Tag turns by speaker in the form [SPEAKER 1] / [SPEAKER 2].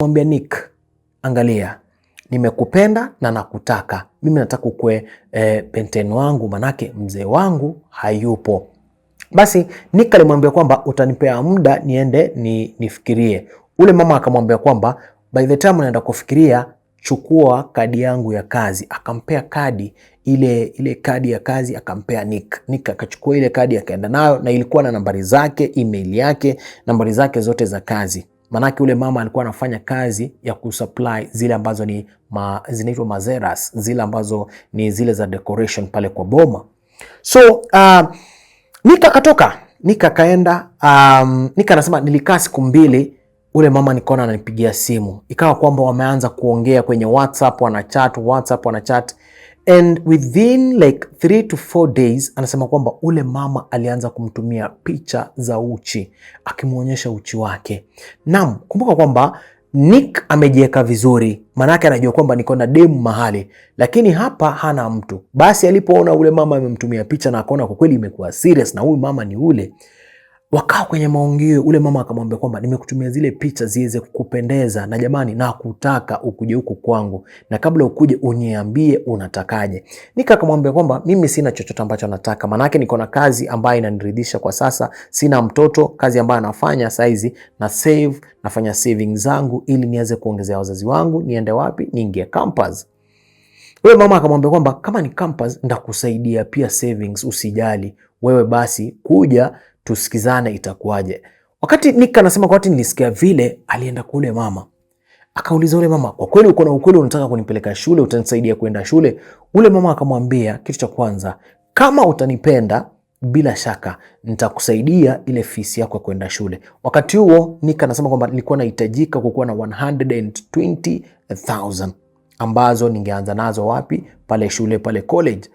[SPEAKER 1] Mwambia Nick, angalia, nimekupenda na nakutaka. Mimi nataka ukue penteni wangu, manake mzee wangu hayupo. Basi Nick alimwambia kwamba utanipea muda niende nifikirie. Ule mama akamwambia kwamba by the time unaenda kufikiria, chukua kadi yangu ya kazi. Akampea kadi, ile kadi ya kazi akampea Nick. Nick akachukua ile kadi akaenda nayo, na ilikuwa na nambari zake, email yake, nambari zake zote za kazi. Manake ule mama alikuwa anafanya kazi ya kusupply zile ambazo ni zinaitwa mazeras, zile ambazo ni zile za decoration pale kwa boma. So Nick akatoka, Nick akaenda, Nick anasema nilikaa siku 2, ule mama nikaona ananipigia simu. Ikawa kwamba wameanza kuongea kwenye WhatsApp, wanachat, and within like 3 to 4 days anasema kwamba ule mama alianza kumtumia picha za uchi, akimuonyesha uchi wake. Naam, kumbuka kwamba Nick amejiweka vizuri, manake anajua kwamba niko na demu mahali, lakini hapa hana mtu. Basi alipoona ule mama amemtumia picha na akaona kwa kweli imekuwa serious na huyu mama ni ule, wakao kwenye maongeo. Ule mama akamwambia kwamba nimekutumia zile picha ziweze kukupendeza, na jamani na kutaka ukuje huku kwangu, na kabla ukuje uniambie unatakaje. Nika akamwambia kwamba mimi sina chochote ambacho nataka, manake niko na kazi ambayo inaniridhisha kwa sasa, sina mtoto, kazi ambayo nafanya saizi na save, nafanya savings zangu ili niweze kuongezea wazazi wangu. Niende wapi? Niingie campus. Ule mama akamwambia kwamba kama ni campus ndakusaidia pia savings, usijali wewe, basi kuja tusikizane itakuwaje. Wakati Nick anasema kwa wakati nilisikia vile, alienda kule mama. Akauliza ule mama, kwa kweli uko na ukweli unataka kunipeleka shule, utanisaidia kwenda shule? Ule mama akamwambia kitu cha kwanza, kama utanipenda bila shaka nitakusaidia ile fees yako kwenda shule. Wakati huo Nick anasema kwamba nilikuwa nahitajika kukuwa na 120,000 ambazo ningeanza nazo wapi? Pale shule, pale college.